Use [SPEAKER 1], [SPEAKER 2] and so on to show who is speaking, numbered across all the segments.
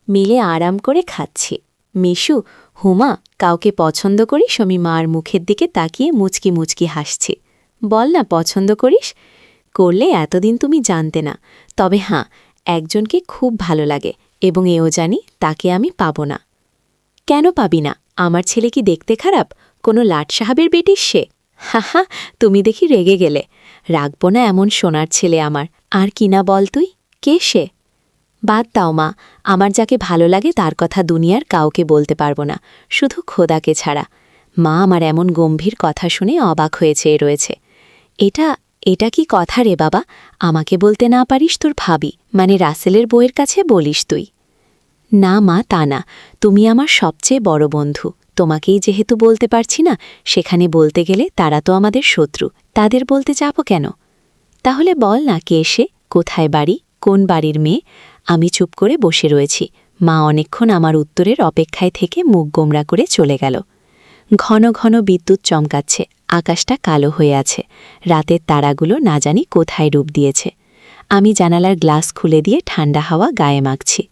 [SPEAKER 1] মিলে আরাম করে খাচ্ছি। মিশু, হুমা, কাউকে পছন্দ করিস? আমি মার মুখের দিকে তাকিয়ে মুচকি মুচকি হাসছি। বল না, পছন্দ করিস? করলে এতদিন তুমি জানতে না। তবে হ্যাঁ, একজনকে খুব ভালো লাগে এবং এও জানি তাকে আমি পাব না। কেন পাবি না? আমার ছেলে কি দেখতে খারাপ? কোনো লাট সাহাবের বেটিস সে? হা, তুমি দেখি রেগে গেলে। রাখব না এমন সোনার ছেলে আমার। আর কিনা বল তুই, কে সে? বাদ দাও মা, আমার যাকে ভালো লাগে তার কথা দুনিয়ার কাউকে বলতে পারবো না, শুধু খোদাকে ছাড়া। মা আমার এমন গম্ভীর কথা শুনে অবাক হয়েছে রয়েছে। এটা এটা কি কথা রে বাবা? আমাকে বলতে না পারিস তোর ভাবি মানে রাসেলের বউয়ের কাছে বলিস তুই? না মা, তা না। তুমি আমার সবচেয়ে বড় বন্ধু। তোমাকেই যেহেতু বলতে পারছি না, সেখানে বলতে গেলে তারা তো আমাদের শত্রু, তাদের বলতে যাবো কেন? তাহলে বল না, কে সে? কোথায় বাড়ি? কোন বাড়ির মেয়ে? আমি চুপ করে বসে রয়েছি। মা অনেকক্ষণ আমার উত্তরের অপেক্ষায় থেকে মুখ গোমরা করে চলে গেল। ঘন ঘন বিদ্যুৎ চমকাচ্ছে, আকাশটা কালো হয়ে আছে, রাতের তারাগুলো না জানি কোথায় ডুব দিয়েছে। আমি জানালার গ্লাস খুলে দিয়ে ঠান্ডা হাওয়া গায়ে মাখছি।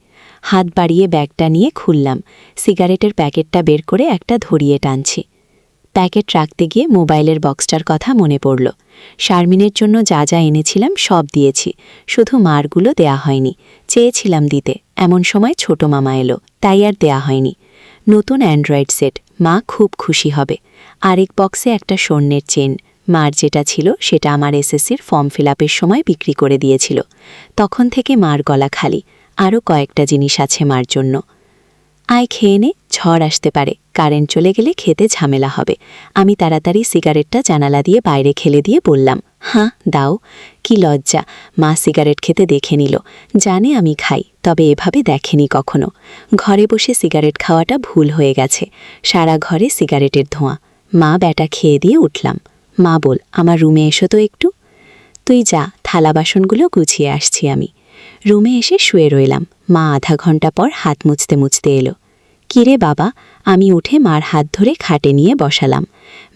[SPEAKER 1] হাত বাড়িয়ে ব্যাগটা নিয়ে খুললাম। সিগারেটের প্যাকেটটা বের করে একটা ধরিয়ে টানছি। প্যাকেট রাখতে গিয়ে মোবাইলের বক্সটার কথা মনে পড়ল। শারমিনের জন্য যা যা এনেছিলাম সব দিয়েছি, শুধু মারগুলো দেয়া হয়নি। চেয়েছিলাম দিতে, এমন সময় ছোট মামা এলো, তাই আর দেয়া হয়নি। নতুন অ্যান্ড্রয়েড সেট, মা খুব খুশি হবে। আরেক বক্সে একটা স্বর্ণের চেন, মার যেটা ছিল সেটা আমার এসএসসির ফর্ম ফিলআপের সময় বিক্রি করে দিয়েছিল। তখন থেকে মার গলা খালি। আরও কয়েকটা জিনিস আছে মার জন্য। আয় খেয়ে নে, ঝড় আসতে পারে, কারেন্ট চলে গেলে খেতে ঝামেলা হবে। আমি তাড়াতাড়ি সিগারেটটা জানালা দিয়ে বাইরে খেলে দিয়ে বললাম, হাঁ দাও। কি লজ্জা, মা সিগারেট খেতে দেখে নিল। জানে আমি খাই, তবে এভাবে দেখেনি কখনো। ঘরে বসে সিগারেট খাওয়াটা ভুল হয়ে গেছে। সারা ঘরে সিগারেটের ধোঁয়া। মা ব্যাটা খেয়ে দিয়ে উঠলাম। মা বল, আমার রুমে এসো তো একটু। তুই যা, থালা বাসনগুলো গুছিয়ে আসছি আমি। রুমে এসে শুয়ে রইলাম। মা আধা ঘন্টা পর হাত মুছতে মুছতে এলো। কিরে বাবা? আমি উঠে মার হাত ধরে খাটে নিয়ে বসালাম।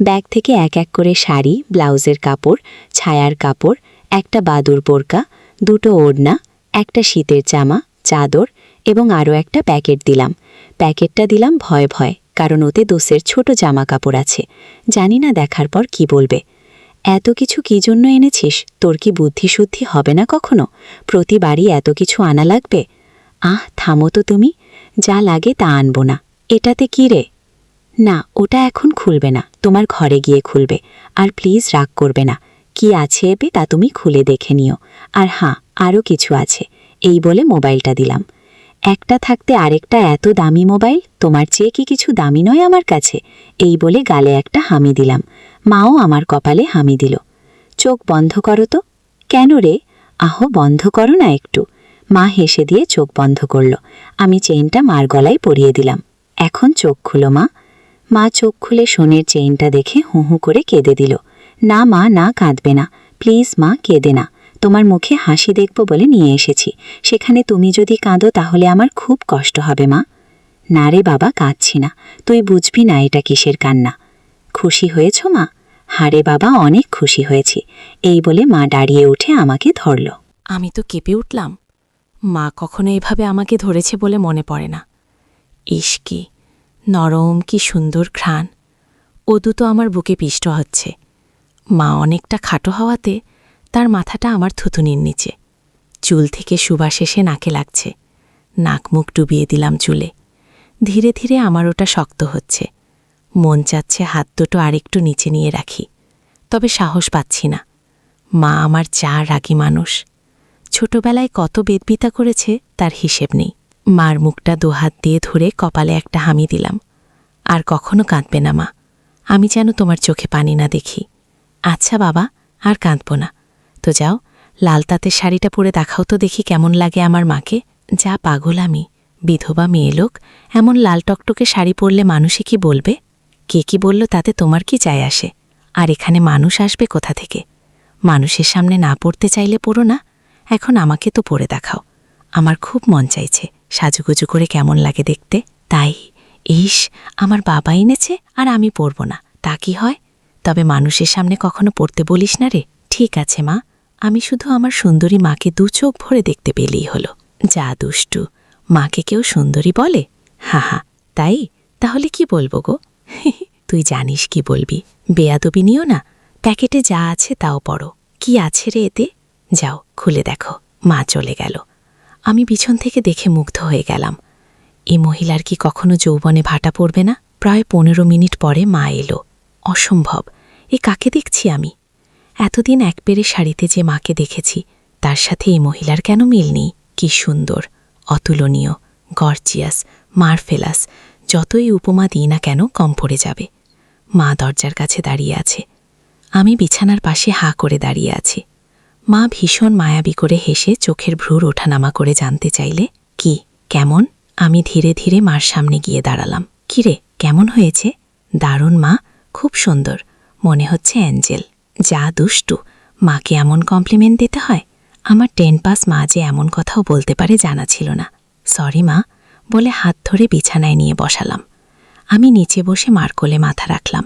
[SPEAKER 1] ব্যাগ থেকে এক এক করে শাড়ি, ব্লাউজের কাপড়, ছায়ার কাপড়, একটা বাদুর বোরকা, দুটো ওড়না, একটা শীতের জামা, চাদর এবং আরও একটা প্যাকেট দিলাম। প্যাকেটটা দিলাম ভয় ভয়, কারণ ওতে দোষের ছোট জামা কাপড় আছে। জানি না দেখার পর কি বলবে। এত কিছু কি জন্য এনেছিস? তোর কি বুদ্ধিশুদ্ধি হবে না কখনো? প্রতিবারই এত কিছু আনা লাগবে? থামো তো তুমি। যা লাগে তা আনবো না। এটাতে কি রে? না, ওটা এখন খুলবে না, তোমার ঘরে গিয়ে খুলবে। আর প্লিজ রাগ করবে না। কি আছে এবে তা তুমি খুলে দেখে নিও। আর হ্যাঁ, আরও কিছু আছে। এই বলে মোবাইলটা দিলাম। একটা থাকতে আরেকটা এত দামি মোবাইল, তোমার চেয়ে কি কিছু দামি নয় আমার কাছে? এই বলে গালে একটা হামি দিলাম। মাও আমার কপালে হামি দিল। চোখ বন্ধ করো তো। কেন রে? বন্ধ করো না একটু। মা হেসে দিয়ে চোখ বন্ধ করল। আমি চেইনটা মার গলায় পরিয়ে দিলাম। এখন চোখ খুলো মা। মা চোখ খুলে সোনের চেইনটা দেখে হু হু করে কেঁদে দিল। না মা, না, কাঁদবে না, প্লিজ মা, কেঁদে না। তোমার মুখে হাসি দেখব বলে নিয়ে এসেছি। সেখানে তুমি যদি কাঁদো তাহলে আমার খুব কষ্ট হবে মা। না রে বাবা, কাঁদছি না। তুই বুঝবি না এটা কিসের কান্না। খুশি হয়েছ মা? হারে বাবা, অনেক খুশি হয়েছি। এই বলে মা দাঁড়িয়ে উঠে আমাকে ধরল।
[SPEAKER 2] আমি তো কেঁপে উঠলাম। মা কখনো এভাবে আমাকে ধরেছে বলে মনে পড়ে না। ইস, কি নরম, কি সুন্দর ঘ্রাণ। অদু তো আমার বুকে পিষ্ট হচ্ছে। মা অনেকটা খাটো হওয়াতে তার মাথাটা আমার থুতুনির নিচে। চুল থেকে সুবাস এসে নাকে লাগছে। নাক মুখ ডুবিয়ে দিলাম চুলে। ধীরে ধীরে আমার ওটা শক্ত হচ্ছে। মন চাচ্ছে হাত দুটো আরেকটু নিচে নিয়ে রাখি, তবে সাহস পাচ্ছি না। মা আমার যা রাগী মানুষ। ছোটবেলায় কত বেদবিতা করেছে তার হিসেব নেই। মার মুখটা দোহাত দিয়ে ধরে কপালে একটা হামি দিলাম। আর কখনো কাঁদবে না মা, আমি যেন তোমার চোখে পানি না দেখি। আচ্ছা বাবা, আর কাঁদব না। তো যাও, লাল তাঁতের শাড়িটা পরে দেখাও তো দেখি কেমন লাগে আমার মাকে। যা পাগল আমি, বিধবা মেয়ে লোক, এমন লাল টকটকে শাড়ি পরলে মানুষই কি বলবে? কে কি বলল তাতে তোমার কি যায় আসে? আর এখানে মানুষ আসবে কোথা থেকে? মানুষের সামনে না পড়তে চাইলে পড়ো না। এখন আমাকে তো পরে দেখাও। আমার খুব মন চাইছে সাজুগুজু করে কেমন লাগে দেখতে। তাই, ইস, আমার বাবা এনেছে আর আমি পরব না, তা কি হয়? তবে মানুষের সামনে কখনো পড়তে বলিস না রে। ঠিক আছে মা, আমি শুধু আমার সুন্দরী মাকে দু চোখ ভরে দেখতে পেলেই হলো। যা দুষ্টু, মাকে কেউ সুন্দরী বলে? হা হা, তাই? তাহলে কি বলবো গো? তুই জানিস কি বলবি, বেয়াদবি নিও না। প্যাকেটে যা আছে তাও পড়ো। কি আছে রে এতে? যাও খুলে দেখো। মা চলে গেল। আমি পিছন থেকে দেখে মুগ্ধ হয়ে গেলাম। এই মহিলার কি কখনো যৌবনে ভাটা পড়বে না? প্রায় 15 মিনিট পরে মা এলো। অসম্ভব, এ কাকে দেখছি আমি? এতদিন এক পেরে শাড়িতে যে মাকে দেখেছি, তার সাথে এই মহিলার কেন মিল নেই? কি সুন্দর, অতুলনীয়, গর্জিয়াস, মারফেলাস, যতই উপমা দিই না কেন কম পড়ে যাবে। মা দরজার কাছে দাঁড়িয়ে আছে। আমি বিছানার পাশে হাঁ করে দাঁড়িয়ে আছি। মা ভীষণ মায়াবী করে হেসে চোখের ভ্রুর ওঠানামা করে জানতে চাইলে, কি, কেমন? আমি ধীরে ধীরে মার সামনে গিয়ে দাঁড়ালাম। কিরে, কেমন হয়েছে? দারুণ মা, খুব সুন্দর, মনে হচ্ছে অ্যাঞ্জেল। যা দুষ্টু, মাকে এমন কমপ্লিমেন্ট দিতে হয়? আমার 10 পাস মা যে এমন কথাও বলতে পারে জানা ছিল না। সরি মা, বলে হাত ধরে বিছানায় নিয়ে বসালাম। আমি নিচে বসে মার কোলে মাথা রাখলাম।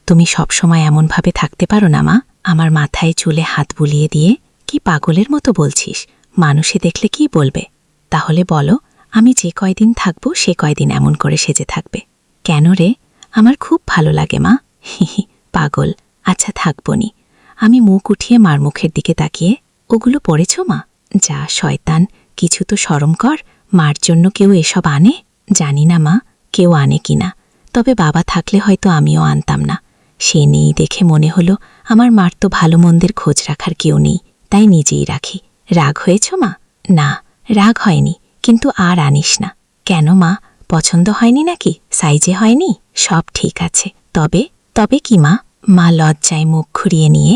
[SPEAKER 2] তুমি সবসময় এমনভাবে থাকতে পারো না মা? আমার মাথায় চুলে হাত বুলিয়ে দিয়ে, কি পাগলের মতো বলছিস? মানুষে দেখলে কি বলবে? তাহলে বলো, আমি যে কয়দিন থাকবো সে কয়দিন এমন করে সেজে থাকবে। কেন রে? আমার খুব ভালো লাগে মা। হিহি, পাগল। আচ্ছা থাকবনি। আমি মুখ উঠিয়ে মার মুখের দিকে তাকিয়ে, ওগুলো পড়েছ মা? যা শয়তান, কিছু তো শরম কর। মার জন্য কেউ এসব আনে? জানি না মা, কেউ আনে কিনা, তবে বাবা থাকলে হয়তো আমিও আনতাম না। সে নেই দেখে মনে হলো আমার মার তো ভালো মন্দের খোঁজ রাখার কেউ নেই, তাই নিজেই রাখি। রাগ হয়েছ মা? না, রাগ হয়নি, কিন্তু আর আনিস না। কেন মা, পছন্দ হয়নি নাকি? সাইজে হয়নি? সব ঠিক আছে। তবে তবে কি মা? মা লজ্জায় মুখ ঘুরিয়ে নিয়ে,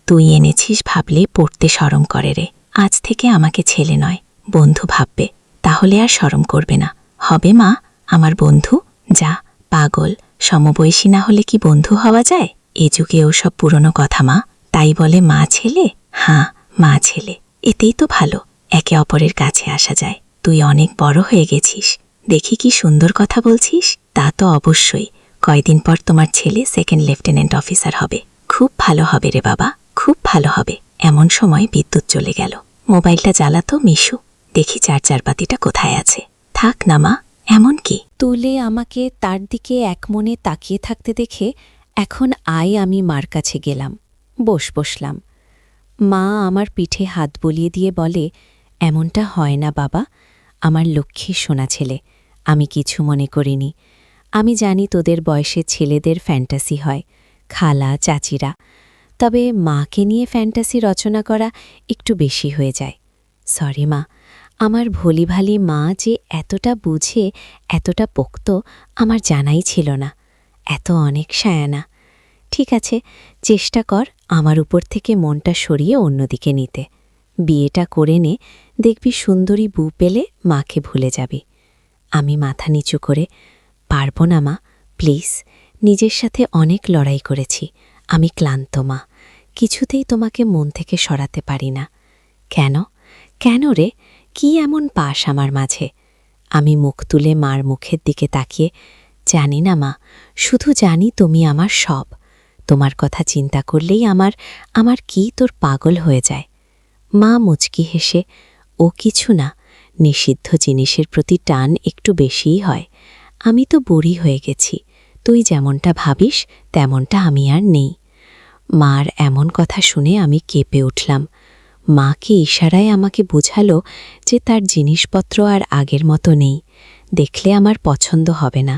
[SPEAKER 2] তুই এনেছিস ভাবলে পড়তে শরম করে রে। আজ থেকে আমাকে ছেলে নয়, বন্ধু ভাববে, তাহলে আর শরম করবে না। হবে মা, আমার বন্ধু? যা পাগল, সমবয়সী না হলে কি বন্ধু হওয়া যায়? এ যুগে ওসব পুরনো কথা মা। তাই বলে মা ছেলে? হ্যাঁ, মা ছেলে, এতেই তো ভালো, একে অপরের কাছে আসা যায়। তুই অনেক বড় হয়ে গেছিস, দেখি কি সুন্দর কথা বলছিস। তা তো অবশ্যই, কয়দিন পর তোমার ছেলে 2nd লেফটেন্যান্ট অফিসার হবে। খুব ভালো হবে রে বাবা, খুব ভালো হবে। এমন সময় বিদ্যুৎ চলে গেল। মোবাইলটা জ্বালাতো মিশু, দেখি চার্জার পাতিটা কোথায় আছে। থাক না মা, এমন কি?
[SPEAKER 1] তুলে আমাকে তার দিকে একমনে তাকিয়ে থাকতে দেখে এখন আমি মার কাছে গেলাম। বসলাম। মা আমার পিঠে হাত বুলিয়ে দিয়ে বলে, এমনটা হয় না বাবা, আমার লক্ষ্মী সোনা ছেলে। আমি কিছু মনে করিনি। আমি জানি তোদের বয়সে ছেলেদের ফ্যান্টাসি হয়, খালা চাচিরা, তবে মাকে নিয়ে ফ্যান্টাসি রচনা করা একটু বেশি হয়ে যায়। সরি মা, আমার ভলিভালি মা যে এতটা বুঝে, এতটা পোক্ত আমার জানাই ছিল না। এত অনেক সায়ানা। ঠিক আছে, চেষ্টা কর আমার উপর থেকে মনটা সরিয়ে অন্যদিকে নিতে। বিয়েটা করে নে, দেখবি সুন্দরী বউ পেলে মাকে ভুলে যাবি। আমি মাথা নিচু করে, পারব না মা, প্লিজ। নিজের সাথে অনেক লড়াই করেছি, আমি ক্লান্ত মা, কিছুতেই তোমাকে মন থেকে সরাতে পারি না। কেন কেন রে, কি এমন পাস আমার মাঝে? আমি মুখ তুলে মার মুখের দিকে তাকিয়ে, জানি না মা, শুধু জানি তুমি আমার সব। তোমার কথা চিন্তা করলেই আমার কি তোর পাগল হয়ে যায়। মা মুচকি হেসে, ও কিছু না, নিষিদ্ধ জিনিসের প্রতি টান একটু বেশিই হয়। আমি তো বুড়ি হয়ে গেছি, তুই যেমনটা ভাবিস তেমনটা আমি আর নেই। মার এমন কথা শুনে আমি কেঁপে উঠলাম। মাকে ইশারায় আমাকে বোঝালো যে তার জিনিসপত্র আর আগের মতো নেই, দেখলে আমার পছন্দ হবে না।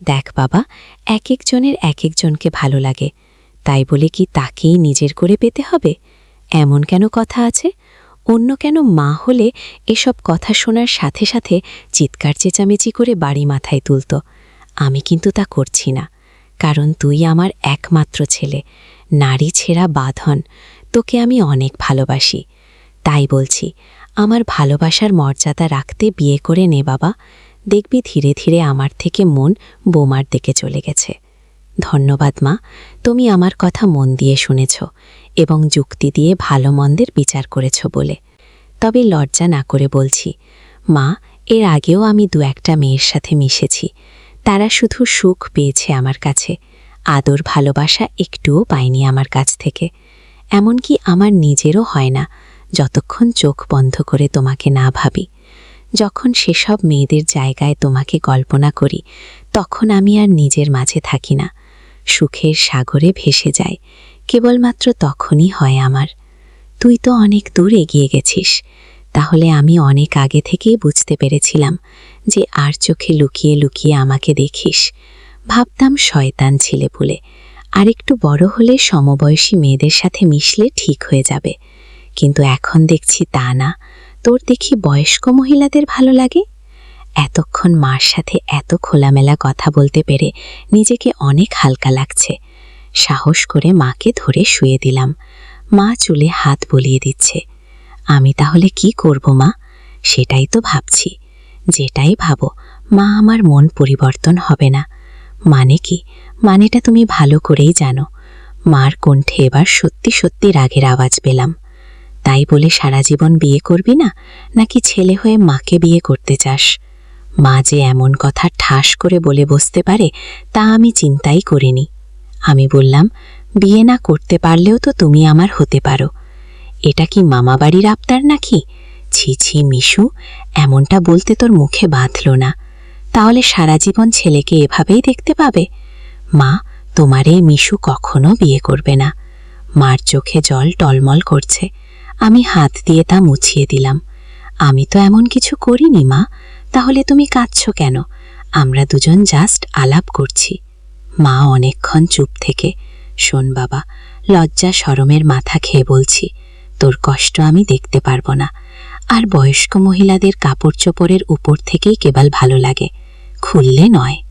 [SPEAKER 1] দেখ বাবা, এক একজনের এক একজনকে ভালো লাগে, তাই বলে কি তাকেই নিজের করে পেতে হবে? এমন কেন কথা আছে? অন্য কেন মা হলে এসব কথা শোনার সাথে সাথে চিৎকার চেঁচামেচি করে বাড়ি মাথায় তুলত। আমি কিন্তু তা করছি না, কারণ তুই আমার একমাত্র ছেলে, নারী ছেঁড়া বাঁধন। তোকে আমি অনেক ভালোবাসি, তাই বলছি, আমার ভালোবাসার মর্যাদা রাখতে বিয়ে করে নে বাবা। দেখবি ধীরে ধীরে আমার থেকে মন বোমার দিকে চলে গেছে। ধন্যবাদ মা, তুমি আমার কথা মন দিয়ে শুনেছ এবং যুক্তি দিয়ে ভালো মন্দের বিচার করেছ বলে। তবে লজ্জা না করে বলছি মা, এর আগেও আমি 2-1টা মেয়ের সাথে মিশেছি, তারা শুধু সুখ পেয়েছে আমার কাছে, আদর ভালোবাসা একটুও পায়নি আমার কাছ থেকে। এমনকি আমার নিজেরও হয় না যতক্ষণ চোখ বন্ধ করে তোমাকে না ভাবি। যখন সেসব মেয়েদের জায়গায় তোমাকে কল্পনা করি তখন আমি আর নিজের মাঝে থাকি না, সুখের সাগরে ভেসে যায়। কেবলমাত্র তখনই হয় আমার। তুই তো অনেক দূর এগিয়ে গেছিস, তাহলে আমি অনেক আগে থেকেই বুঝতে পেরেছিলাম যে আর চোখে লুকিয়ে লুকিয়ে আমাকে দেখিস। ভাবতাম শয়তান ছিলে বলে, আর একটু বড় হলে সমবয়সী মেয়েদের সাথে মিশলে ঠিক হয়ে যাবে। কিন্তু এখন দেখছি তা না, তোর দেখি বয়স্ক মহিলাদের ভালো লাগে। এতক্ষণ মার সাথে এত খোলামেলা কথা বলতে পেরে নিজেকে অনেক হালকা লাগছে। সাহস করে মাকে ধরে শুয়ে দিলাম। মা চুলে হাত বুলিয়ে দিচ্ছে। আমি তাহলে কি করব মা? সেটাই তো ভাবছি। যেটাই ভাবো মা, আমার মন পরিবর্তন হবে না। মানে কি? মানেটা তুমি ভালো করেই জানো। মার কণ্ঠে এবার সত্যি সত্যি রাগের আওয়াজ পেলাম। তাই বলে সারা জীবন বিয়ে করবি না, নাকি ছেলে হয়ে মাকে বিয়ে করতে চাস? মা যে এমন কথা ঠাস করে বলে বসতে পারে তা আমি চিন্তাই করিনি। আমি বললাম, বিয়ে না করতে পারলেও তো তুমি আমার হতে পারো। এটা কি মামাবাড়ির আবদার নাকি? ছি ছি মিশু, এমনটা বলতে তোর মুখে বাঁধল না। তাহলে সারা জীবন ছেলেকে এভাবেই দেখতে পাবে? মা, তোমার এই মিশু কখনো বিয়ে করবে না। মার চোখে জল টলমল করছে। আমি হাত দিয়ে তা মুছিয়ে দিলাম। আমি তো এমন কিছু করিনি মা, তাহলে তুমি কাঁদছো কেন? আমরা দুজন জাস্ট আলাপ করছি। মা অনেকক্ষণ চুপ থেকে, শোন বাবা, লজ্জা শরমের মাথা খেয়ে বলছি, তোর কষ্ট আমি দেখতে পারবো না। আর বয়স্ক মহিলাদের কাপড় চোপড়ের উপর থেকেই কেবল ভালো লাগে, খুললে নয়।